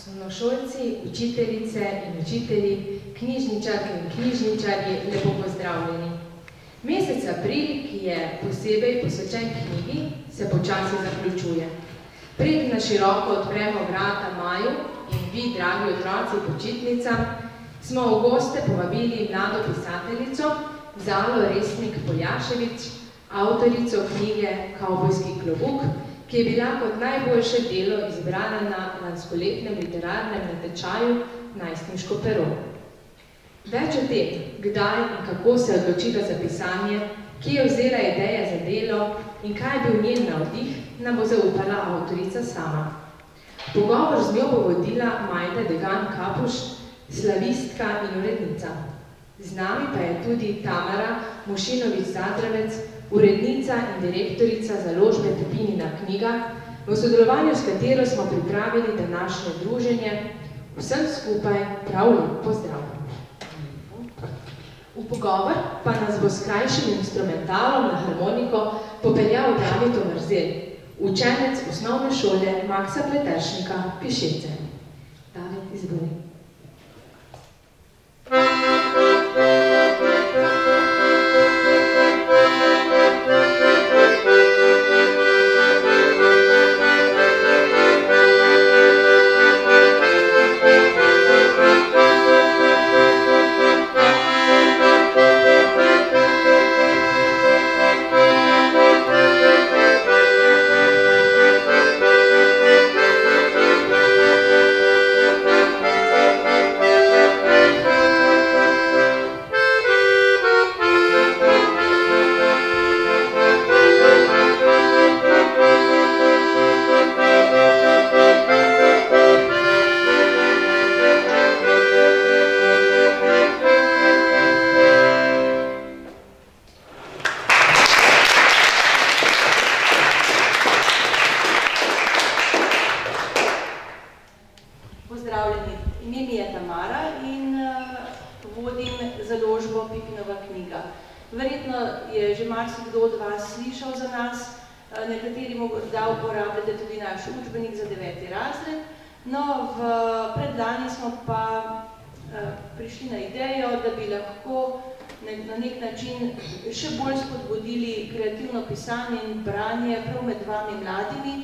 Osnovnošolci, učiteljice in učitelji, knjižničarke in knjižničarji, lepo pozdravljeni. Mesec april, ki je posebej posvečen knjigi, se počasi zaključuje. Preden na široko odpremo vrata maju in vi, dragi otroci, počitnicam, smo v goste povabili mlado pisateljico Zalo Resnik Poljašević, avtorico knjige Kavbojski klobuk, ki je bila kot najboljše delo izbrana na lanskoletnem literarnem natečaju Najstniško pero. Več o tem, kdaj in kako se je odločila za pisanje, kje je vzela ideje za delo in kaj je bil njen navdih, nam bo zaupala avtorica sama. Pogovor z njo bo vodila Majda Degan Kapuš, slavistka in urednica. Z nami pa je tudi Tamara Mošinović-Zadravec, urednica in direktorica založbe Pepinina knjiga, v sodelovanju s katero smo pripravili današnje druženje. Vsem skupaj prav lep pozdrav. V pogovor pa nas bo s krajšim instrumentalom na harmoniko popeljal David Omerzel, učenec osnovne šole Maksa Pleteršnika Pišece. David, izvoli. Prišli na idejo, da bi lahko na nek način še bolj spodbudili kreativno pisanje in branje prav med vami mladimi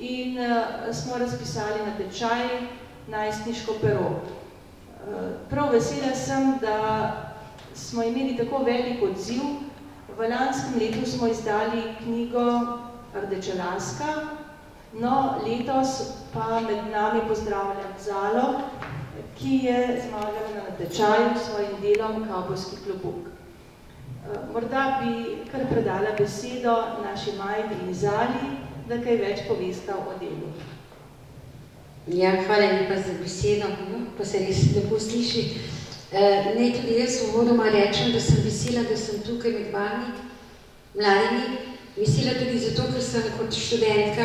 in smo razpisali natečaj Najstniško pero. Prav vesela sem, da smo imeli tako velik odziv. V lanskem letu smo izdali knjigo Rdečelaska, no letos pa med nami pozdravljam Zalo, ki je zmagala na natečaju s svojim delom Kavbojski klobuk. Morda bi kar predala besedo naši Majdi in Zali, da kaj več povesta o delu. Ja, hvala lepa za besedo, pa se res lepo sliši. Naj tudi jaz uvodoma rečem, da sem vesela, da sem tukaj med vami, mladimi. Vesela tudi zato, ker sem kot študentka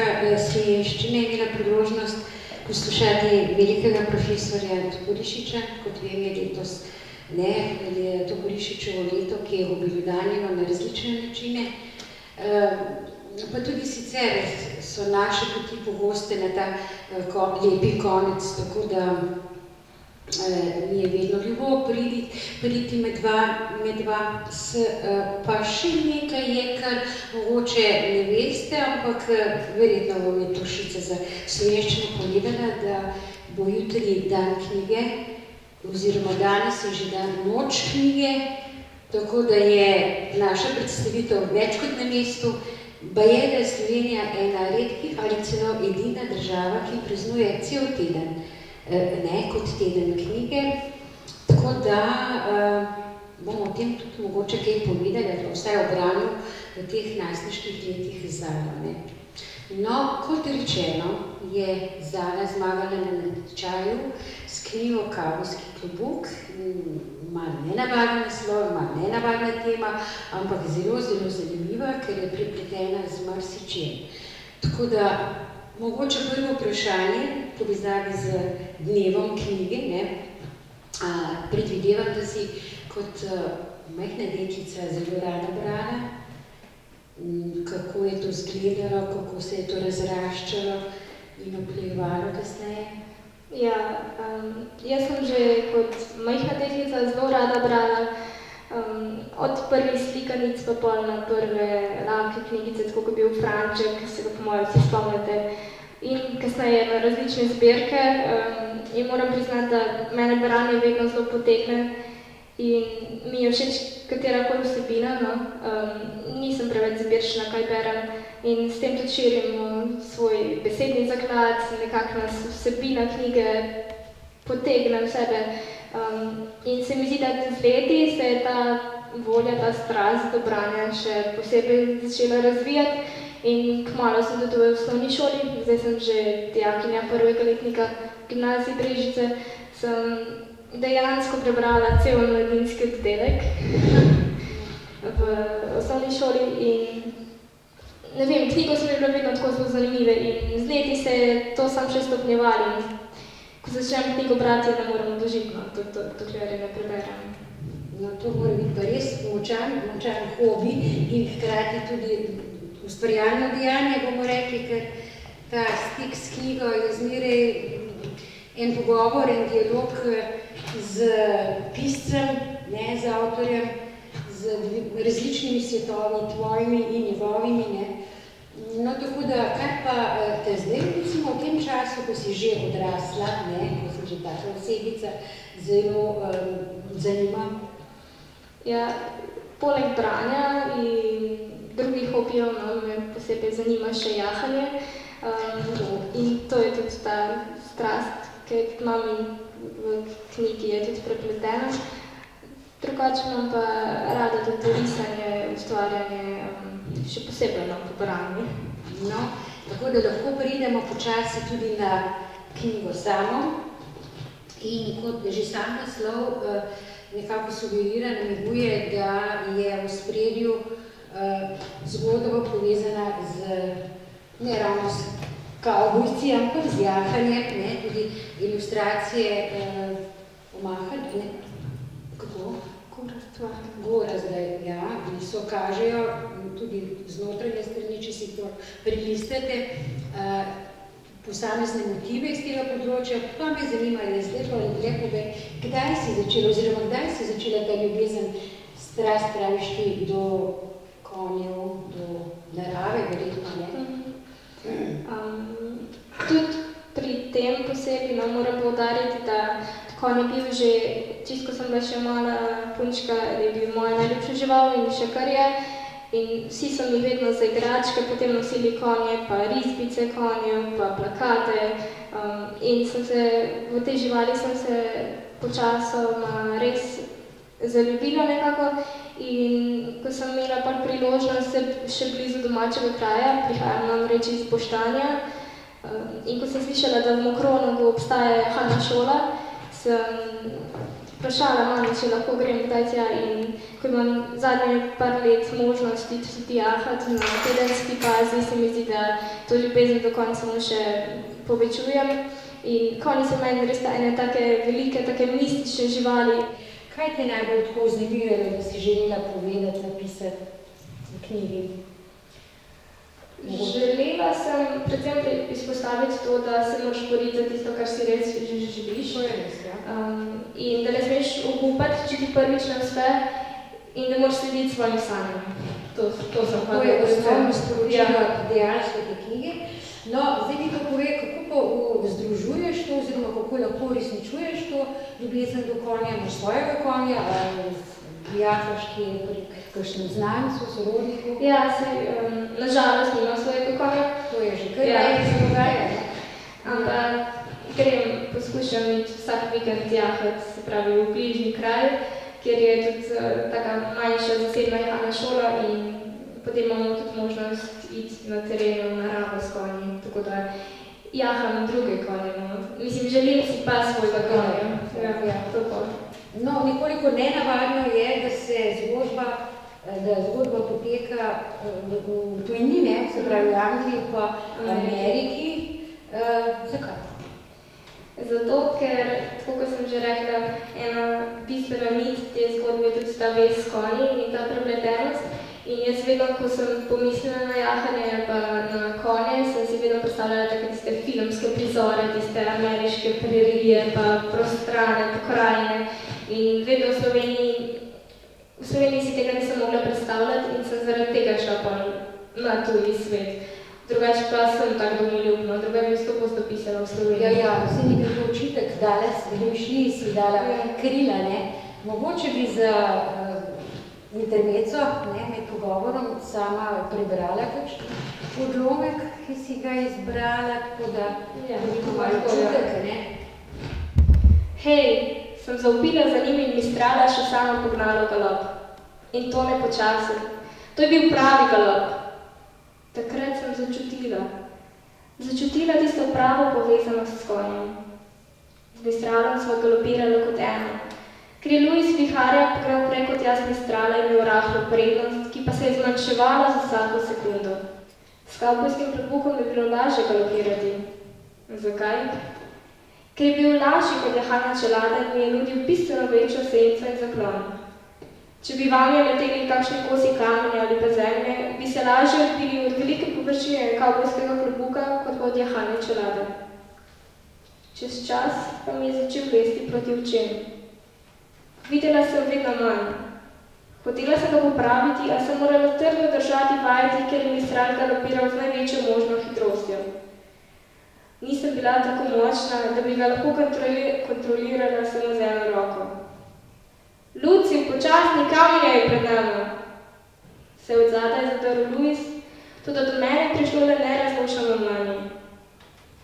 slovenščine imela priložnost poslušati velikega profesorja Toporišiča, kot vem je letos je Toporišičevo leto, ki je obelodanjeno na različne načine. Pa tudi sicer so naše poti pogoste na ta lepi konec, tako da mi je vedno ljubo priti med vas, pa še nekaj je, kar mogoče ne veste, ampak verjetno vam je Tošica za slovenščino povedala, da bo jutri dan knjige, oziroma danes je že dan noč knjige, tako da je naša predstavitev več kot na mestu. Da je Slovenija ena redkih ali celo edina država, ki praznuje cel teden, kot teden knjige, tako da bomo o tem tudi mogoče kaj povedali, da vsaj obranil v teh najstniških letih Zala. No, kot rečeno, je Zala zmagala na natečaju s knjigo Kavbojski klobuk, malo nenavadna naslov, malo nenavadna tema, ampak zelo, zelo zanimiva, ker je prepletena z marsičem. Tako da mogoče prvo vprašanje, povezavi z dnevom knjige, predvidevam, da si kot majhna deklica zelo rada brala, kako je to izgledalo, kako se je to razraščalo in vplivalo kasneje. Ja, jaz sem že kot majhna deklica zelo rada brala, od prvih slikanic pa pol na prve lahke knjigice, tako kot je bil Franček, se ga po mojem vsi spomnite, in kasneje na različne zbirke. In moram priznati, da mene branje vedno zelo potegne in mi je všeč katerakoli vsebina, no. Nisem preveč zbirčna, kaj berem, in s tem tudi širim svoj besedni zaklad, nekako nas vsebina knjige potegne v sebe. In se mi zdi, da z leti se je ta volja, ta strast do branja še posebej začela razvijati in kmalu sem tudi v osnovni šoli, zdaj sem že dijakinja prvega letnika gimnazije Brežice, sem dejansko prebrala cel mladinski oddelek v osnovni šoli in ne vem, knjigo so mi bile vedno tako zelo zanimive in z leti se je to sam še stopnjevali in ko začnem knjigo brati, ne moram odložiti, no, dokler je ne preberem. No, to mora biti pa res močan hobi in hkrati tudi ustvarjalno dejanje, bomo rekli, ker ta stik s knjigo je zmeraj en pogovor, en dialog z piscem, ne, z avtorjem, z različnimi svetovi, tvojimi in njegovimi, ne. No, tako da, kaj pa te zdaj, recimo, v tem času, ko si že odrasla, ne, ko si že taka osebica, zelo zanima? Ja, poleg branja in drugih hobijev, no, me posebej zanima še jahanje. In to je tudi ta strast, ki imam in v knjigi je tudi prepletena. Drugače imam pa rada tudi risanje, ustvarjanje, še posebej na pobranju. No, tako da lahko pridemo počasi tudi na knjigo samo. In kot že sam naslov nekako sugerira, namiguje, da je v spredju zgodba povezana z ne ravno s kavbojci, ampak z jahanjem, ne, tudi ilustracije Omaha, ne, kako? Gora zdaj, ja, in so kažejo tudi znotranje strani, če si to prilistate, posamezne motive iz tega področja. Pa me zanima, je zdaj pa lepo ve, kdaj si začela, oziroma kdaj si začela ta ljubezen strast, praviš ti, do konjev, do narave, verjetno, ne? Tudi pri tem posebej, no, moram poudariti, da konj je bil že, čisto ko sem bila še mala punčka, je bil moja najljubša žival in še kar je. In vsi so mi vedno za igračke potem nosili konje, pa risbice konjev, pa plakate. In v te živali sem se počasoma res zaljubila nekako. In ko sem imela pa priložnost še blizu domačega kraja, prihajam namreč iz Boštanja. In ko sem slišala, da v Mokronogu obstaja jahalna šola, sem vprašala mami, če lahko grem kdaj tja in ko imam zadnje par let možnost iti jahati na tedenski bazi, se mi zdi, da to ljubezen do konja samo še povečujem. In konji so meni res ene take velike, take mistične živali. Kaj te najbolj tako vznemirilo, da si želela povedati, napisati v knjigi? Želela sem predvsem izpostaviti to, da se moraš boriti za tisto, kar si res želiš. To je res, ja. In da ne smeš obupati, če ti prvič ne uspe, in da moraš slediti svojim sanjam. To sem To je osnovno sporočilo dejansko te knjige. No, zdaj mi pa povej, kako pa združuješ to, oziroma kako lahko resničuješ to ljubezen do konja, imaš svojega konja, jahaš, ki je pri kakšnem znancu, sorodniku? Ja, nažalost nimam svojega konja. To je že kar nekaj se dogaja. Ampak poskušam iti vsak vikend jahati, se pravi v bližnji kraj, kjer je tudi taka manjša zasebna jahalna šola in potem imamo tudi možnost iti na terenu, naravo s konji, tako da jaham druge konje. Mislim, želim si pa svojega konja. Ja, to pa. No, nekoliko nenavadno je, da zgodba poteka v tujini, ne, se pravi v Angliji pa v Ameriki. Zakaj? Zato, ker, tako kot sem že rekla, ena bistvena nit te zgodbe je tudi ta vez s konji in ta prepletenost. In jaz vedno, ko sem pomislila na jahanje ali pa na konje, sem si vedno predstavljala tako tiste filmske prizore, tiste ameriške prerije, pa prostrane pokrajine. In vedno v Sloveniji si tega nisem mogla predstavljati in sem zaradi tega šla pa na tuji svet. Drugače pa sem tako domoljubna, drugače bi 100% pisala v Sloveniji. Ja, vse ni bil očitek, dala si si dala krila, ne? Mogoče bi za intermeco, med pogovorom, sama prebrala odlomek, ki si ga izbrala, tako da bi malo čutek, ne? Hej, sem zaupila za njim in Mistrala še sama pognala v galop. In to ne počasi. To je bil pravi galop. Takrat sem začutila tisto pravo povezanost s konjem. Z Mistralom sva galopirala kot eno. Ker je Luis viharja pogral preko tja z Mistrala in imel rahlo prednost, ki pa se je zmanjševala za vsako sekundo. S kavbojskim trebuhom je bilo lažje galopirati. Zakaj? Ker je bil lažji kot jahanja čelada in mi je nudil bistveno večjo senco in zaklon. Če bi vanje leteli kakšni kosi kamenja ali pa zemlje, bi se lažje odbili od velike površine kavbojskega klobuka kot pa od jahanja čelade. Čez čas pa mi je začel vesti proti očem. Videla sem vedno manj. Hotela sem ga popraviti, a sem morala trdno držati vajeti, ker je Mistral galopiral z največjo možno hitrostjo. Nisem bila tako močna, da bi ga lahko kontrolirala samo z eno roko. Luci, počasni kamenja je pred nama! Se je od zadaj zadrl Luis, toda do mene prišlo le nerazločeno mlanje.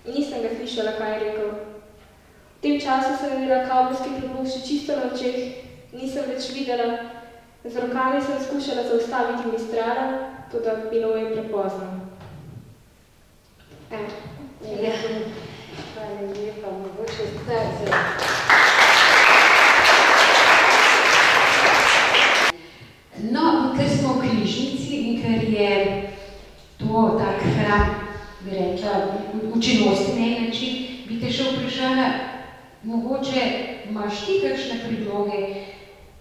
Nisem ga slišala, kaj je rekel. V tem času sem imela kavbojski klobuk še čisto na očeh, nisem več videla. Z rokami sem skušala zaustaviti Mistrala, toda bilo je prepozno. Hvala lepa, mogoče zdaj. No, ker smo v knjižnici in ker je to tak hram, bi rekla, učenosti na en način, bi te še vprašala, mogoče imaš ti kakšne predloge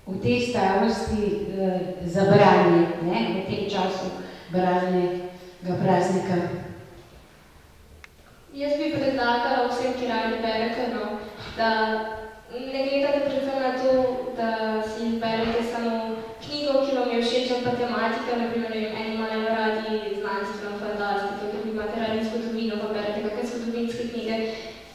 v tej starosti za branje, v tem času bralnega praznika? Jaz bi predlagala vsem, ki radi berete, da ne gledate predvsem na to, da si berete samo knjigo, ki vam je všeč, pa tematika, naprimer, eni imajo radi znanstveno fantastiko, drugi imate radi zgodovino, pa berete kakšne zgodovinske knjige.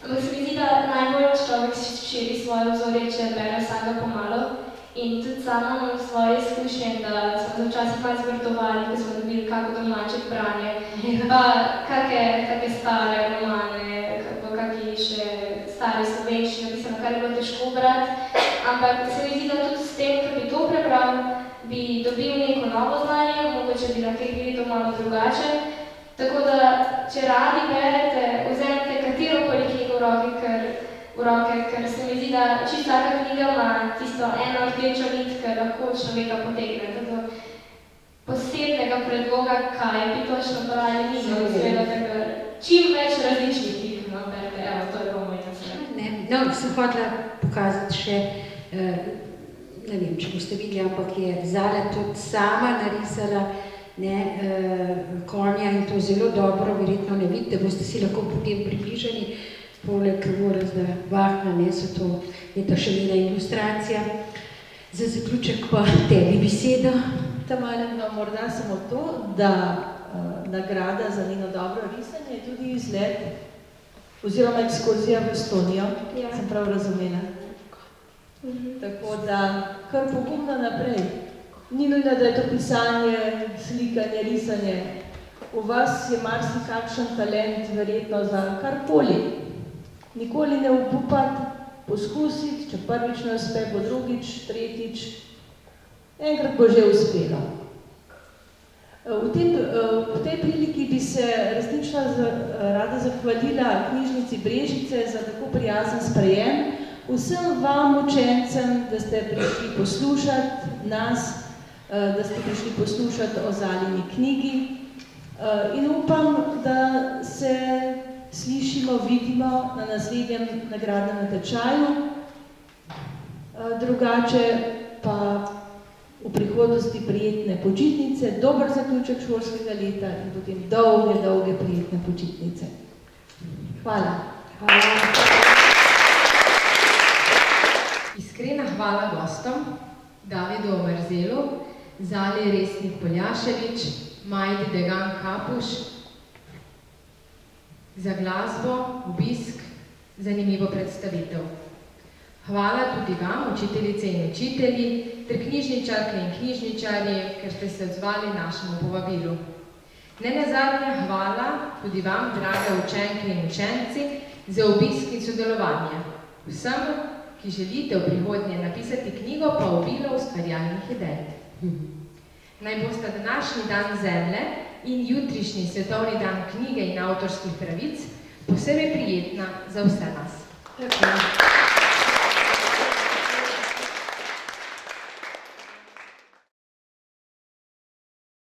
Ampak se mi zdi, da najbolj človek širi svoje vzorje, če bere vsega pomalo. In tudi sama imam svoje izkušnje, da smo se včasih malo zvrtovali, ko smo dobili kako domače branje, pa kakšne stare romane, kakšne še stare slovenščine, kar je bilo težko brati. Ampak se mi zdi, da tudi s tem, ker bi to prebral, bi dobil neko novo znanje, mogoče bi na kaj gledal malo drugače. Tako da, če radi berete, vzemite katerokoli knjigo v roke, ker se mi zdi, da čisto vsaka knjiga ima tisto eno rdečo nit, ker lahko človeka potegne. Tako posebnega predloga, kaj bi točno brali, nisem seveda čim več različnih knjig berete. Evo, to je pa moj nasvet. No, sem hotela pokazati še, ne vem, če boste videli, ampak je Zala tudi sama narisala konja in to zelo dobro, verjetno ne vidite, boste si lahko potem približali, poleg Gorazda Bahna, je to še njena ilustracija. Za zaključek pa tebi besedo, Tamara. No, morda samo to, da nagrada za njeno dobro risanje je tudi izlet oziroma ekskurzija v Estonijo, sem prav razumela. Tako da kar pogumno naprej. Ni nujno, da je to pisanje, slikanje, risanje. V vas je marsikakšen talent verjetno za karkoli. Nikoli ne obupati, poskusiti, če prvič ne uspe, bo drugič, tretjič. Enkrat bo že uspelo. V tej priliki bi se resnično rada zahvalila knjižnici Brežice za tako prijazen sprejem. Vsem vam, učencem, da ste prišli poslušati nas, da ste prišli poslušati o Zalini knjigi in upam, da se slišimo, vidimo na naslednjem nagradnem natečaju. Drugače pa v prihodnosti prijetne počitnice, dober zaključek šolskega leta in potem dolge, dolge prijetne počitnice. Hvala. Iskrena hvala gostom, Davidu Omerzelu, Zali Resnik Poljaševič, Majdi Degan Kapuš, za glasbo, obisk, zanimivo predstavitev. Hvala tudi vam, učiteljice in učitelji, ter knjižničarke in knjižničarji, ker ste se odzvali našemu povabilu. Nenazadnje hvala tudi vam, drage učenke in učenci, za obisk in sodelovanje. Vsem, ki želite v prihodnje napisati knjigo, pa obilo ustvarjalnih idej. Naj bosta današnji dan Zemlje in jutrišnji svetovni dan knjige in avtorskih pravic posebej prijetna za vse nas.